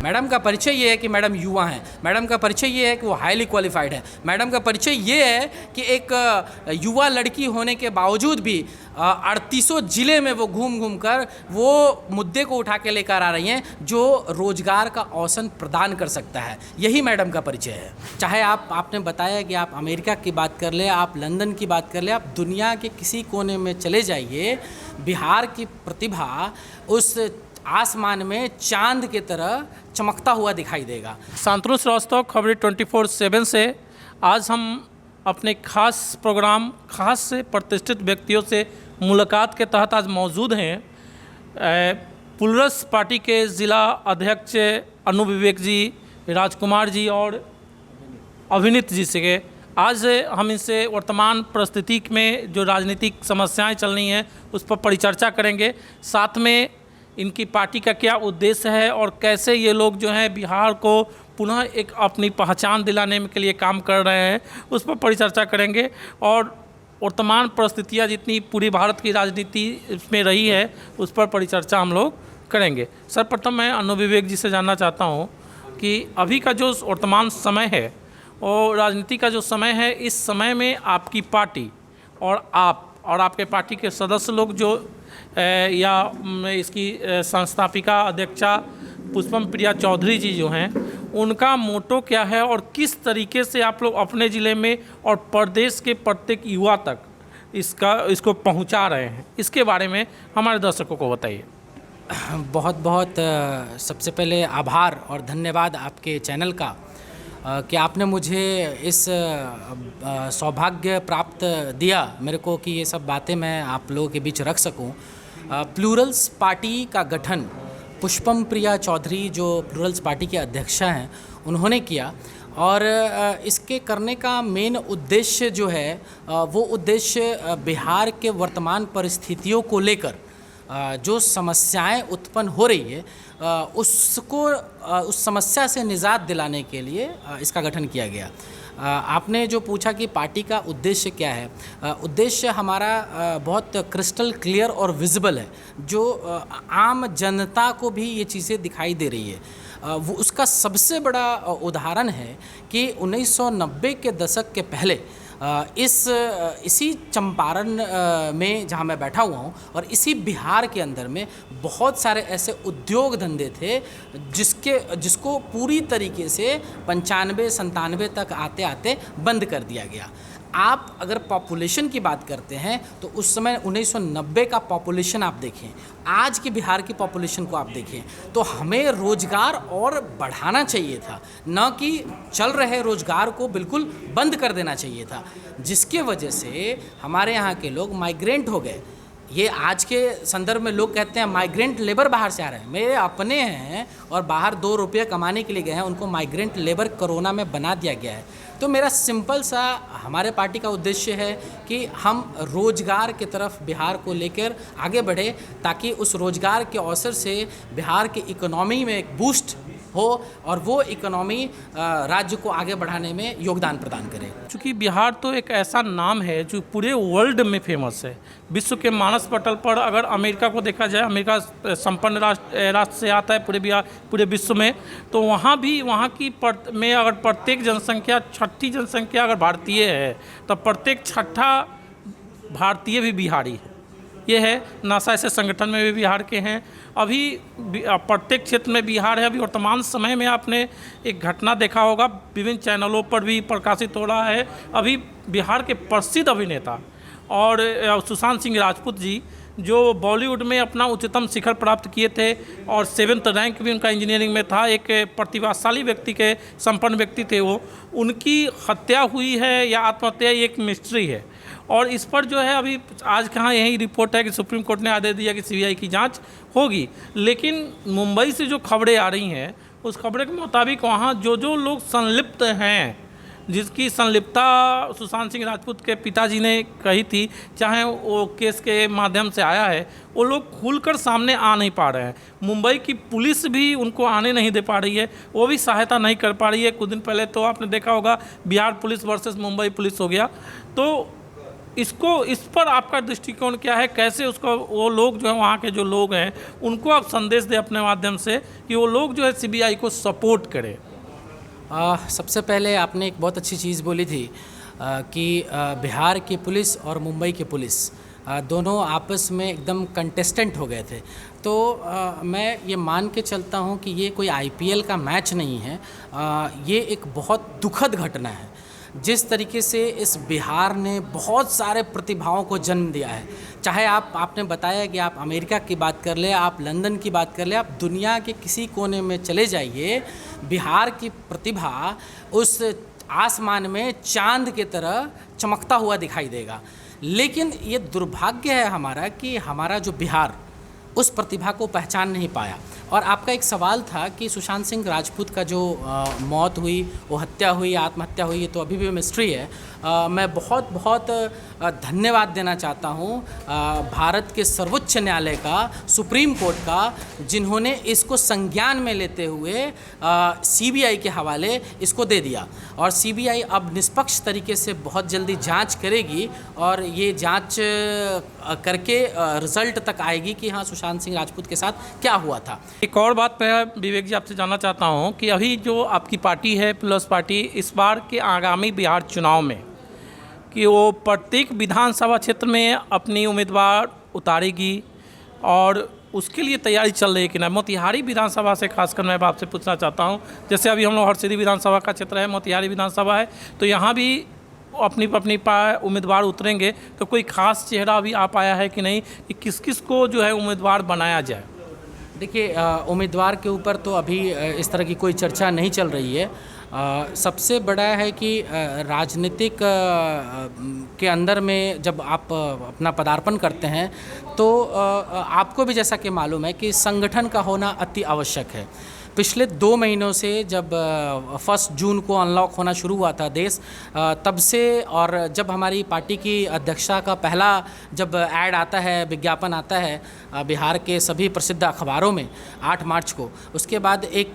Madam का परिचय ये है कि मैडम युवा हैं, मैडम का परिचय ये है कि वो हाईली क्वालिफाइड है, मैडम का परिचय ये है कि एक युवा लड़की होने के बावजूद भी 38 ज़िले में वो घूम घूम कर वो मुद्दे को उठा के लेकर आ रही हैं जो रोजगार का अवसर प्रदान कर सकता है। यही मैडम का परिचय है। चाहे आपने बताया कि आप अमेरिका की बात कर ले, आप लंदन की बात कर ले, आप दुनिया के किसी कोने में चले जाइए, बिहार की प्रतिभा उस आसमान में चांद की तरह चमकता हुआ दिखाई देगा। शांतनु श्रीवास्तव, खबरें 24/7 से आज हम अपने खास प्रोग्राम खास से प्रतिष्ठित व्यक्तियों से मुलाकात के तहत आज मौजूद हैं। प्लूरल्स पार्टी के ज़िला अध्यक्ष अनु विवेक जी, राजकुमार जी और अभिनीत जी से आज हम इनसे वर्तमान परिस्थिति में जो राजनीतिक समस्याएं चल रही हैं उस पर परिचर्चा करेंगे। साथ में इनकी पार्टी का क्या उद्देश्य है और कैसे ये लोग जो हैं बिहार को पुनः एक अपनी पहचान दिलाने के लिए काम कर रहे हैं उस पर परिचर्चा करेंगे। और वर्तमान परिस्थितियाँ जितनी पूरी भारत की राजनीति में रही है उस पर परिचर्चा हम लोग करेंगे। सर्वप्रथम मैं अनु विवेक जी से जानना चाहता हूँ कि अभी का जो वर्तमान समय है और राजनीति का जो समय है, इस समय में आपकी पार्टी और आप और आपके पार्टी के सदस्य लोग जो या इसकी संस्थापिका अध्यक्षा पुष्पम प्रिया चौधरी जी जो हैं, उनका मोटो क्या है और किस तरीके से आप लोग अपने ज़िले में और प्रदेश के प्रत्येक युवा तक इसको पहुंचा रहे हैं, इसके बारे में हमारे दर्शकों को बताइए। बहुत बहुत सबसे पहले आभार और धन्यवाद आपके चैनल का कि आपने मुझे इस सौभाग्य प्राप्त दिया मेरे को कि ये सब बातें मैं आप लोगों के बीच रख सकूं। प्लूरल्स पार्टी का गठन पुष्पम प्रिया चौधरी जो प्लूरल्स पार्टी के अध्यक्षा हैं उन्होंने किया और इसके करने का मेन उद्देश्य जो है वो उद्देश्य बिहार के वर्तमान परिस्थितियों को लेकर जो समस्याएं उत्पन्न हो रही है उस समस्या से निजात दिलाने के लिए इसका गठन किया गया। आपने जो पूछा कि पार्टी का उद्देश्य क्या है, उद्देश्य हमारा बहुत क्रिस्टल क्लियर और विजिबल है, जो आम जनता को भी ये चीज़ें दिखाई दे रही है। वो उसका सबसे बड़ा उदाहरण है कि 1990 के दशक के पहले इसी चंपारण में जहाँ मैं बैठा हुआ हूँ और इसी बिहार के अंदर में बहुत सारे ऐसे उद्योग धंधे थे जिसको पूरी तरीके से 95-97 तक आते आते बंद कर दिया गया। आप अगर पॉपुलेशन की बात करते हैं तो उस समय 1990 का पॉपुलेशन आप देखें, आज की बिहार की पॉपुलेशन को आप देखें, तो हमें रोज़गार और बढ़ाना चाहिए था, न कि चल रहे रोज़गार को बिल्कुल बंद कर देना चाहिए था, जिसके वजह से हमारे यहाँ के लोग माइग्रेंट हो गए। ये आज के संदर्भ में लोग कहते हैं माइग्रेंट लेबर बाहर से आ रहे हैं, मेरे अपने हैं और बाहर 2 रुपये कमाने के लिए गए हैं, उनको माइग्रेंट लेबर कोरोना में बना दिया गया है। तो मेरा सिंपल सा हमारे पार्टी का उद्देश्य है कि हम रोज़गार की तरफ बिहार को लेकर आगे बढ़े ताकि उस रोज़गार के अवसर से बिहार की इकोनॉमी में एक बूस्ट हो और वो इकोनॉमी राज्य को आगे बढ़ाने में योगदान प्रदान करे। चूँकि बिहार तो एक ऐसा नाम है जो पूरे वर्ल्ड में फेमस है, विश्व के मानस पटल पर अगर अमेरिका को देखा जाए, अमेरिका संपन्न राष्ट्र से आता है पूरे विश्व में, तो वहाँ भी वहाँ की में अगर प्रत्येक जनसंख्या 6ठी जनसंख्या अगर भारतीय है तो प्रत्येक 6ठा भारतीय भी बिहारी है। ये है नासा ऐसे संगठन में भी बिहार के हैं। अभी प्रत्येक क्षेत्र में बिहार है। अभी वर्तमान समय में आपने एक घटना देखा होगा, विभिन्न चैनलों पर भी प्रकाशित हो रहा है। अभी बिहार के प्रसिद्ध अभिनेता और सुशांत सिंह राजपूत जी जो बॉलीवुड में अपना उच्चतम शिखर प्राप्त किए थे और 7th रैंक भी उनका इंजीनियरिंग में था, एक प्रतिभाशाली व्यक्ति के संपन्न व्यक्ति थे वो, उनकी हत्या हुई है या आत्महत्या, ये एक मिस्ट्री है। और इस पर जो है अभी आज कहाँ यही रिपोर्ट है कि सुप्रीम कोर्ट ने आदेश दिया कि सीबीआई की जांच होगी, लेकिन मुंबई से जो खबरें आ रही हैं उस खबरें के मुताबिक वहाँ जो लोग संलिप्त हैं, जिसकी संलिप्तता सुशांत सिंह राजपूत के पिताजी ने कही थी, चाहे वो केस के माध्यम से आया है, वो लोग खुलकर सामने आ नहीं पा रहे हैं। मुंबई की पुलिस भी उनको आने नहीं दे पा रही है, वो भी सहायता नहीं कर पा रही है। कुछ दिन पहले तो आपने देखा होगा Bihar police versus Mumbai police हो गया। तो इसको, इस पर आपका दृष्टिकोण क्या है? कैसे उसको वो लोग जो है, वहाँ के जो लोग हैं, उनको आप संदेश दें अपने माध्यम से कि वो लोग जो है सीबीआई को सपोर्ट करें? सबसे पहले आपने एक बहुत अच्छी चीज़ बोली थी कि बिहार की पुलिस और मुंबई की पुलिस दोनों आपस में एकदम कंटेस्टेंट हो गए थे। तो मैं ये मान के चलता हूँ कि ये कोई आईपीएल का मैच नहीं है। ये एक बहुत दुखद घटना है। जिस तरीके से इस बिहार ने बहुत सारे प्रतिभाओं को जन्म दिया है, चाहे आपने बताया कि आप अमेरिका की बात कर ले, आप लंदन की बात कर ले, आप दुनिया के किसी कोने में चले जाइए, बिहार की प्रतिभा उस आसमान में चांद की तरह चमकता हुआ दिखाई देगा। लेकिन ये दुर्भाग्य है हमारा कि हमारा जो बिहार उस प्रतिभा को पहचान नहीं पाया। और आपका एक सवाल था कि सुशांत सिंह राजपूत का जो मौत हुई, वो हत्या हुई, आत्महत्या हुई, ये तो अभी भी मिस्ट्री है। मैं बहुत बहुत धन्यवाद देना चाहता हूँ भारत के सर्वोच्च न्यायालय का, सुप्रीम कोर्ट का, जिन्होंने इसको संज्ञान में लेते हुए सीबीआई के हवाले इसको दे दिया। और सीबीआई अब निष्पक्ष तरीके से बहुत जल्दी जांच करेगी और ये जांच करके रिजल्ट तक आएगी कि हाँ सुशांत सिंह राजपूत के साथ क्या हुआ था। एक और बात मैं विवेक जी आपसे जानना चाहता हूं कि अभी जो आपकी पार्टी है प्लस पार्टी, इस बार के आगामी बिहार चुनाव में कि वो प्रत्येक विधानसभा क्षेत्र में अपनी उम्मीदवार उतारेगी और उसके लिए तैयारी चल रही है कि नहीं? मोतिहारी विधानसभा से खासकर मैं आपसे पूछना चाहता हूं, जैसे अभी हम लोग हरसिद्धि विधानसभा का क्षेत्र है, मोतिहारी विधानसभा है, तो यहाँ भी अपनी उम्मीदवार उतरेंगे, तो कोई खास चेहरा अभी आ पाया है कि नहीं कि किस किस को जो है उम्मीदवार बनाया जाए? देखिए, उम्मीदवार के ऊपर तो अभी इस तरह की कोई चर्चा नहीं चल रही है। सबसे बड़ा है कि राजनीतिक के अंदर में जब आप अपना पदार्पण करते हैं तो आपको भी जैसा कि मालूम है कि संगठन का होना अति आवश्यक है। पिछले 2 महीनों से जब 1 जून को अनलॉक होना शुरू हुआ था देश, तब से, और जब हमारी पार्टी की अध्यक्षता का पहला जब ऐड आता है, विज्ञापन आता है बिहार के सभी प्रसिद्ध अखबारों में 8 मार्च को, उसके बाद एक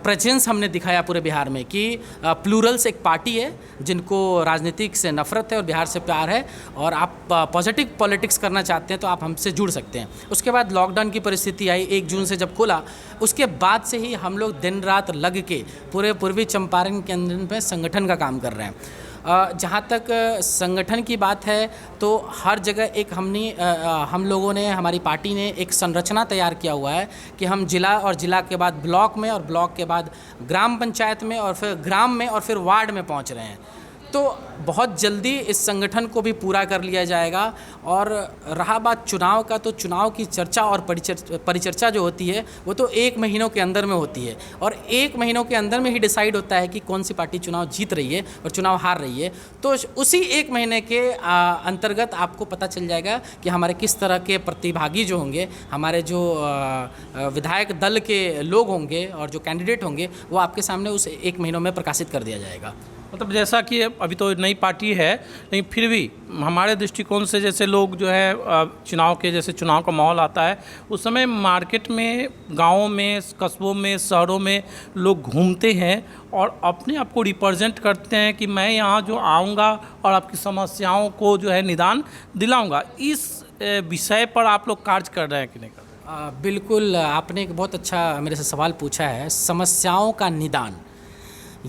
प्रेजेंस हमने दिखाया पूरे बिहार में कि प्लूरल्स एक पार्टी है जिनको राजनीतिक से नफरत है और बिहार से प्यार है, और आप पॉजिटिव पॉलिटिक्स करना चाहते हैं तो आप हमसे जुड़ सकते हैं। उसके बाद लॉकडाउन की परिस्थिति आई 1 जून से जब खुला, उसके बाद से ही हम लोग दिन रात लग के पूरे पूर्वी चंपारण के अंदर में संगठन का काम कर रहे हैं। जहाँ तक संगठन की बात है तो हर जगह एक हम लोगों ने, हमारी पार्टी ने एक संरचना तैयार किया हुआ है कि हम जिला, और जिला के बाद ब्लॉक में, और ब्लॉक के बाद ग्राम पंचायत में, और फिर ग्राम में, और फिर वार्ड में पहुँच रहे हैं। तो बहुत जल्दी इस संगठन को भी पूरा कर लिया जाएगा। और रहा बात चुनाव का, तो चुनाव की चर्चा और परिचर्चा जो होती है वो तो 1 महीनों के अंदर में होती है, और 1 महीनों के अंदर में ही डिसाइड होता है कि कौन सी पार्टी चुनाव जीत रही है और चुनाव हार रही है। तो उसी 1 महीने के अंतर्गत आपको पता चल जाएगा कि हमारे किस तरह के प्रतिभागी जो होंगे, हमारे जो विधायक दल के लोग होंगे और जो कैंडिडेट होंगे, वो आपके सामने उस 1 महीनों में प्रकाशित कर दिया जाएगा। मतलब जैसा कि अभी तो नई पार्टी है, लेकिन फिर भी हमारे दृष्टिकोण से जैसे लोग जो है चुनाव का माहौल आता है, उस समय मार्केट में, गाँवों में, कस्बों में, शहरों में लोग घूमते हैं और अपने आप को रिप्रेजेंट करते हैं कि मैं यहाँ जो आऊँगा और आपकी समस्याओं को जो है निदान दिलाऊँगा। इस विषय पर आप लोग कार्य कर रहे हैं कि नहीं कर रहे हैं? बिल्कुल, आपने एक बहुत अच्छा मेरे से सवाल पूछा है। समस्याओं का निदान,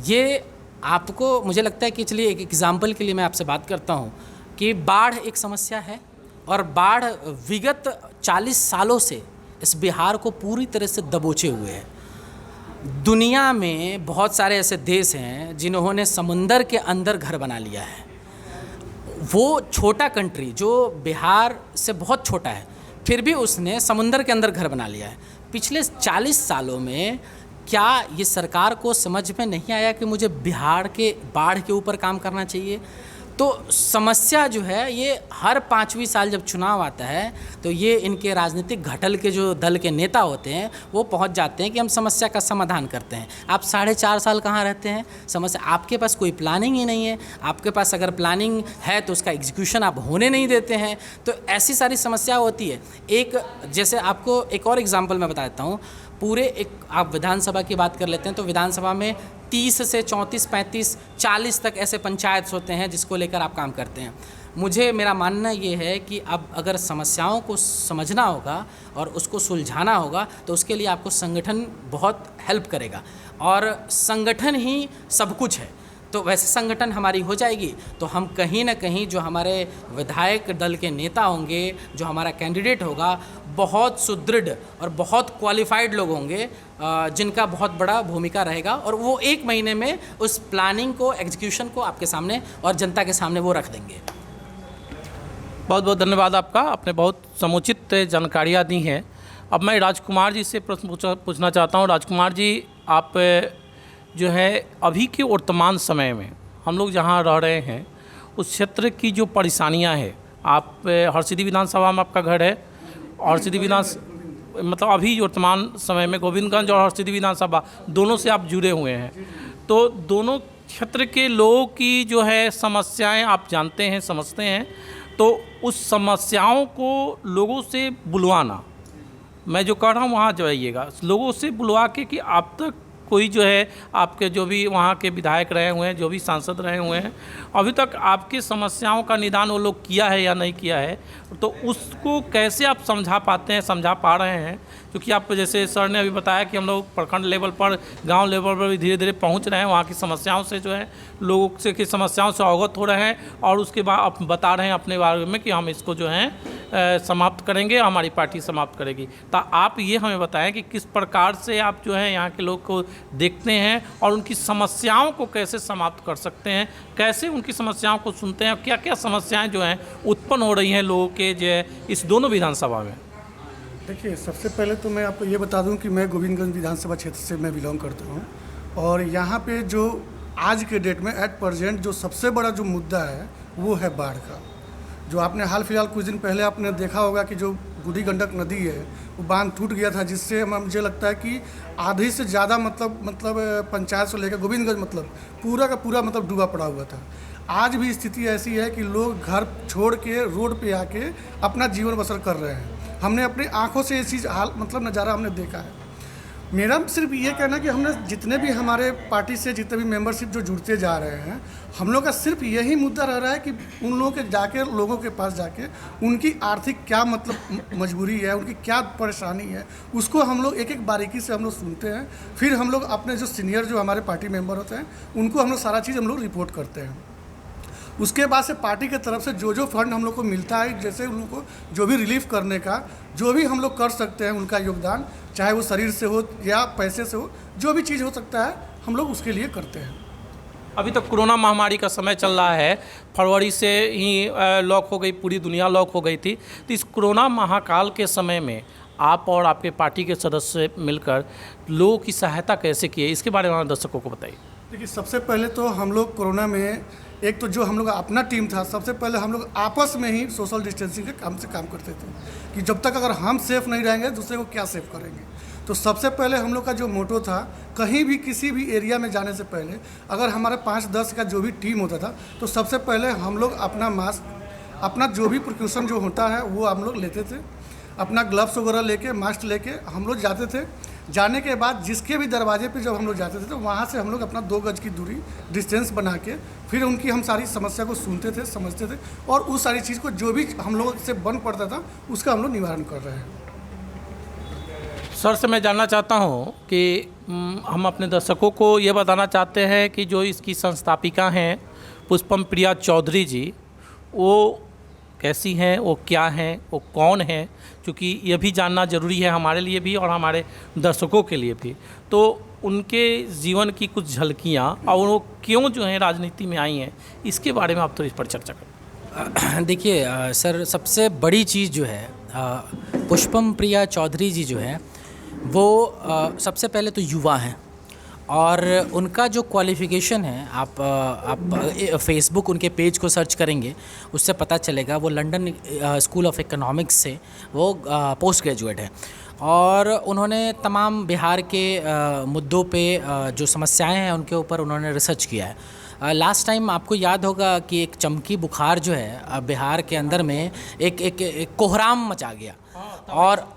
ये आपको, मुझे लगता है कि चलिए एक एग्जाम्पल के लिए मैं आपसे बात करता हूँ कि बाढ़ एक समस्या है, और बाढ़ विगत 40 सालों से इस बिहार को पूरी तरह से दबोचे हुए है। दुनिया में बहुत सारे ऐसे देश हैं जिन्होंने समुंदर के अंदर घर बना लिया है। वो छोटा कंट्री जो बिहार से बहुत छोटा है, फिर भी उसने समुंदर के अंदर घर बना लिया है। पिछले 40 सालों में क्या ये सरकार को समझ में नहीं आया कि मुझे बिहार के बाढ़ के ऊपर काम करना चाहिए? तो समस्या जो है ये हर 5वीं साल जब चुनाव आता है तो ये इनके राजनीतिक घटल के जो दल के नेता होते हैं वो पहुंच जाते हैं कि हम समस्या का समाधान करते हैं। आप 4.5 साल कहाँ रहते हैं? समस्या, आपके पास कोई प्लानिंग ही नहीं है। आपके पास अगर प्लानिंग है तो उसका एग्जीक्यूशन आप होने नहीं देते हैं। तो ऐसी सारी समस्या होती है। एक, जैसे आपको एक और एग्जाम्पल मैं बता देता हूँ। पूरे आप विधानसभा की बात कर लेते हैं तो विधानसभा में 30 से 34, 35, 40 तक ऐसे पंचायत होते हैं जिसको लेकर आप काम करते हैं। मुझे मेरा मानना ये है कि अब अगर समस्याओं को समझना होगा और उसको सुलझाना होगा तो उसके लिए आपको संगठन बहुत हेल्प करेगा, और संगठन ही सब कुछ है। तो वैसे संगठन हमारी हो जाएगी तो हम कहीं ना कहीं जो हमारे विधायक दल के नेता होंगे, जो हमारा कैंडिडेट होगा, बहुत सुदृढ़ और बहुत क्वालिफाइड लोग होंगे, जिनका बहुत बड़ा भूमिका रहेगा, और वो 1 महीने में उस प्लानिंग को, एग्जीक्यूशन को आपके सामने और जनता के सामने वो रख देंगे। बहुत बहुत धन्यवाद आपका, आपने बहुत समुचित जानकारियाँ दी हैं। अब मैं राजकुमार जी से प्रश्न पूछना चाहता हूँ। राजकुमार जी, आप जो है अभी के वर्तमान समय में हम लोग जहाँ रह रहे हैं उस क्षेत्र की जो परेशानियाँ हैं, आप हरसिद्धि विधानसभा में आपका घर है, और हरसिद्धि मतलब अभी वर्तमान समय में गोविंदगंज और हरसिद्धि विधानसभा दोनों से आप जुड़े हुए हैं, तो दोनों क्षेत्र के लोगों की जो है समस्याएं आप जानते हैं, समझते हैं, तो उस समस्याओं को लोगों से बुलवाना, मैं जो कह रहा हूँ वहाँ जाइएगा, लोगों से बुलवा के कि आप तक कोई जो है आपके जो भी वहाँ के विधायक रहे हुए हैं, जो भी सांसद रहे हुए हैं, अभी तक आपकी समस्याओं का निदान वो लोग किया है या नहीं किया है, तो उसको कैसे आप समझा पाते हैं, समझा पा रहे हैं? क्योंकि आप जैसे सर ने अभी बताया कि हम लोग प्रखंड लेवल पर, गांव लेवल पर भी धीरे धीरे पहुंच रहे हैं, वहाँ की समस्याओं से जो है लोगों से की समस्याओं से अवगत हो रहे हैं, और उसके बाद आप बता रहे हैं अपने बारे में कि हम इसको जो है समाप्त करेंगे, हमारी पार्टी समाप्त करेगी। तो आप ये हमें बताएं कि किस प्रकार से आप जो है यहाँ के लोग को देखते हैं और उनकी समस्याओं को कैसे समाप्त कर सकते हैं, कैसे उनकी समस्याओं को सुनते हैं, क्या क्या समस्याएं जो हैं उत्पन्न हो रही हैं लोगों के जो है इस दोनों विधानसभा में। देखिए, सबसे पहले तो मैं आपको ये बता दूं कि मैं गोविंदगंज विधानसभा क्षेत्र से मैं बिलोंग करता हूं, और यहाँ पे जो आज के डेट में एट प्रेजेंट जो सबसे बड़ा जो मुद्दा है वो है बाढ़ का। जो आपने हाल फिलहाल कुछ दिन पहले आपने देखा होगा कि जो बूढ़ी गंडक नदी है वो बांध टूट गया था, जिससे मुझे लगता है कि आधी से ज़्यादा मतलब पंचायत से लेकर गोविंदगंज मतलब पूरा का पूरा मतलब डूबा पड़ा हुआ था। आज भी स्थिति ऐसी है कि लोग घर छोड़ के रोड पे आके अपना जीवन बसर कर रहे हैं। हमने अपनी आंखों से ये चीज़ हाल मतलब नज़ारा हमने देखा है। मेरा सिर्फ ये कहना कि हमने जितने भी हमारे पार्टी से जितने भी मेंबरशिप जो जुड़ते जा रहे हैं, हम लोग का सिर्फ यही मुद्दा रह रहा है कि उन लोगों के जाके लोगों के पास जाके उनकी आर्थिक क्या मतलब मजबूरी है, उनकी क्या परेशानी है, उसको हम लोग एक एक बारीकी से हम लोग सुनते हैं। फिर हम लोग अपने जो सीनियर जो हमारे पार्टी मेंबर होते हैं उनको हम लोग सारा चीज़ हम लोग रिपोर्ट करते हैं। उसके बाद से पार्टी की तरफ से जो जो फंड हम लोग को मिलता है, जैसे उन लोग को जो भी रिलीफ करने का जो भी हम लोग कर सकते हैं, उनका योगदान चाहे वो शरीर से हो या पैसे से हो, जो भी चीज़ हो सकता है हम लोग उसके लिए करते हैं। अभी तक कोरोना महामारी का समय चल रहा है, फरवरी से ही लॉक हो गई, पूरी दुनिया लॉक हो गई थी। तो इस कोरोना महाकाल के समय में आप और आपके पार्टी के सदस्य मिलकर लोगों की सहायता कैसे की है, इसके बारे में दर्शकों को बताइए। देखिए, सबसे पहले तो हम लोग कोरोना में एक तो जो हम लोग अपना टीम था, सबसे पहले हम लोग आपस में ही सोशल डिस्टेंसिंग के काम करते थे कि जब तक अगर हम सेफ़ नहीं रहेंगे दूसरे को क्या सेफ करेंगे। तो सबसे पहले हम लोग का जो मोटो था, कहीं भी किसी भी एरिया में जाने से पहले अगर हमारे 5-10 का जो भी टीम होता था तो सबसे पहले हम लोग अपना मास्क, अपना जो भी प्रिकॉशन जो होता है वो हम लोग लेते थे, अपना ग्लव्स वगैरह लेके, मास्क लेके हम लोग जाते थे। जाने के बाद जिसके भी दरवाजे पे जब हम लोग जाते थे तो वहाँ से हम लोग अपना 2 गज की दूरी डिस्टेंस बना के फिर उनकी हम सारी समस्या को सुनते थे, समझते थे, और उस सारी चीज़ को जो भी हम लोग से बन पड़ता था उसका हम लोग निवारण कर रहे हैं। सर से मैं जानना चाहता हूँ कि हम अपने दर्शकों को ये बताना चाहते हैं कि जो इसकी संस्थापिका हैं पुष्पम प्रिया चौधरी जी, वो कैसी हैं, वो क्या हैं, वो कौन हैं, क्योंकि ये भी जानना ज़रूरी है हमारे लिए भी और हमारे दर्शकों के लिए भी। तो उनके जीवन की कुछ झलकियाँ और वो क्यों जो है राजनीति में आई हैं, इसके बारे में आप थोड़ी इस पर चर्चा करें। देखिए सर, सबसे बड़ी चीज़ जो है, पुष्पम प्रिया चौधरी जी जो है वो सबसे पहले तो युवा हैं, और उनका जो क्वालिफ़िकेशन है, आप फेसबुक उनके पेज को सर्च करेंगे उससे पता चलेगा। वो लंदन स्कूल ऑफ इकोनॉमिक्स से वो पोस्ट ग्रेजुएट है, और उन्होंने तमाम बिहार के मुद्दों पे जो समस्याएं हैं उनके ऊपर उन्होंने रिसर्च किया है। लास्ट टाइम आपको याद होगा कि एक चमकी बुखार जो है बिहार के अंदर में एक कोहराम मचा गया और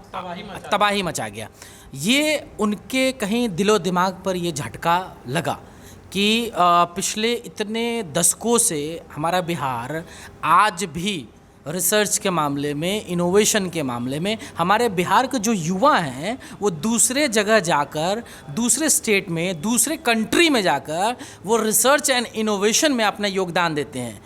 तबाही मचा गया। ये उनके कहीं दिलो दिमाग पर ये झटका लगा कि पिछले इतने दशकों से हमारा बिहार आज भी रिसर्च के मामले में, इनोवेशन के मामले में, हमारे बिहार के जो युवा हैं वो दूसरे जगह जाकर, दूसरे स्टेट में, दूसरे कंट्री में जाकर वो रिसर्च एंड इनोवेशन में अपना योगदान देते हैं।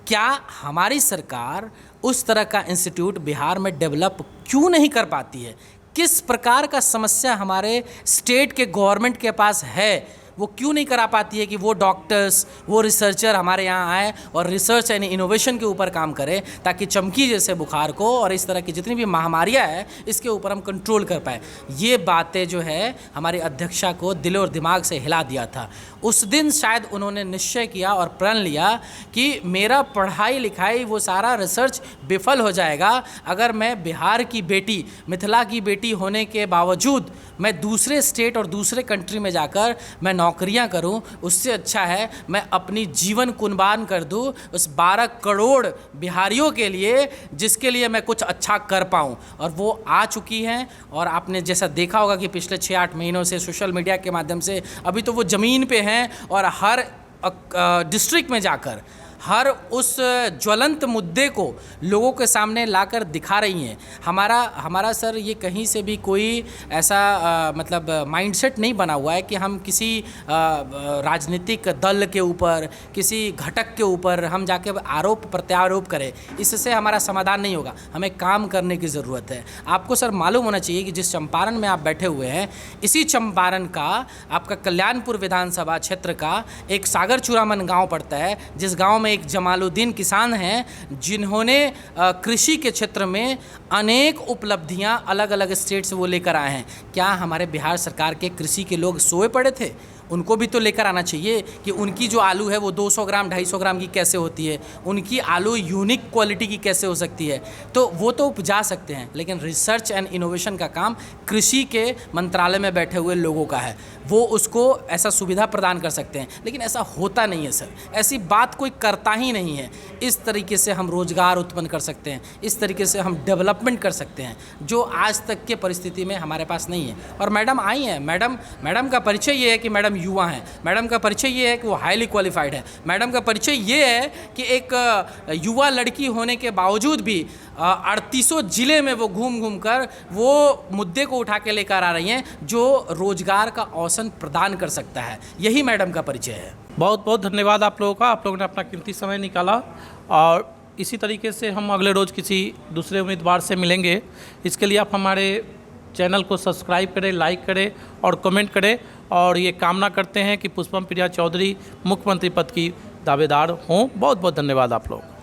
क्या हमारी सरकार उस तरह का इंस्टीट्यूट बिहार में डेवलप क्यों नहीं कर पाती है? किस प्रकार का समस्या हमारे स्टेट के गवर्नमेंट के पास है, वो क्यों नहीं करा पाती है कि वो डॉक्टर्स, वो रिसर्चर हमारे यहाँ आए और रिसर्च एंड इनोवेशन के ऊपर काम करें, ताकि चमकी जैसे बुखार को और इस तरह की जितनी भी महामारियाँ हैं इसके ऊपर हम कंट्रोल कर पाए। ये बातें जो है हमारी अध्यक्षा को दिल और दिमाग से हिला दिया था। उस दिन शायद उन्होंने निश्चय किया और प्रण लिया कि मेरा पढ़ाई लिखाई वो सारा रिसर्च विफल हो जाएगा अगर मैं बिहार की बेटी, मिथिला की बेटी होने के बावजूद मैं दूसरे स्टेट और दूसरे कंट्री में जाकर मैं नौकरियां करूं। उससे अच्छा है मैं अपनी जीवन कुर्बान कर दूं उस 12 करोड़ बिहारियों के लिए, जिसके लिए मैं कुछ अच्छा कर पाऊं। और वो आ चुकी हैं। और आपने जैसा देखा होगा कि पिछले 6-8 महीनों से सोशल मीडिया के माध्यम से अभी तो वो ज़मीन पे हैं और हर डिस्ट्रिक्ट में जाकर हर उस ज्वलंत मुद्दे को लोगों के सामने लाकर दिखा रही हैं। हमारा सर ये कहीं से भी कोई ऐसा मतलब माइंडसेट नहीं बना हुआ है कि हम किसी राजनीतिक दल के ऊपर, किसी घटक के ऊपर हम जाके आरोप प्रत्यारोप करें। इससे हमारा समाधान नहीं होगा। हमें काम करने की ज़रूरत है। आपको सर मालूम होना चाहिए कि जिस चंपारण में आप बैठे हुए हैं, इसी चंपारण का आपका कल्याणपुर विधानसभा क्षेत्र का एक सागर चूरामन गाँव पड़ता है, जिस गाँव में एक जमालुद्दीन किसान हैं जिन्होंने कृषि के क्षेत्र में अनेक उपलब्धियां अलग अलग स्टेट से वो लेकर आए हैं। क्या हमारे बिहार सरकार के कृषि के लोग सोए पड़े थे? उनको भी तो लेकर आना चाहिए कि उनकी जो आलू है वो 200 ग्राम 250 ग्राम की कैसे होती है, उनकी आलू यूनिक क्वालिटी की कैसे हो सकती है। तो वो तो उपजा सकते हैं, लेकिन रिसर्च एंड इनोवेशन का काम कृषि के मंत्रालय में बैठे हुए लोगों का है। वो उसको ऐसा सुविधा प्रदान कर सकते हैं, लेकिन ऐसा होता नहीं है सर। ऐसी बात कोई करता ही नहीं है। इस तरीके से हम रोज़गार उत्पन्न कर सकते हैं, इस तरीके से हम डेवलपमेंट कर सकते हैं, जो आज तक के परिस्थिति में हमारे पास नहीं है। और मैडम आई हैं। मैडम का परिचय ये है कि मैडम युवा हैं। मैडम का परिचय ये है कि वो हाईली क्वालिफाइड है। मैडम का परिचय ये है कि एक युवा लड़की होने के बावजूद भी 38 जिले में वो घूम कर वो मुद्दे को उठा के लेकर आ रही हैं जो रोजगार का अवसर प्रदान कर सकता है। यही मैडम का परिचय है। बहुत बहुत धन्यवाद आप लोगों का। आप लोगों ने अपना कीमती समय निकाला और इसी तरीके से हम अगले रोज़ किसी दूसरे उम्मीदवार से मिलेंगे। इसके लिए आप हमारे चैनल को सब्सक्राइब करें, लाइक करें और कमेंट करें। और ये कामना करते हैं कि पुष्पम प्रिया चौधरी मुख्यमंत्री पद की दावेदार हों। बहुत बहुत धन्यवाद आप लोग।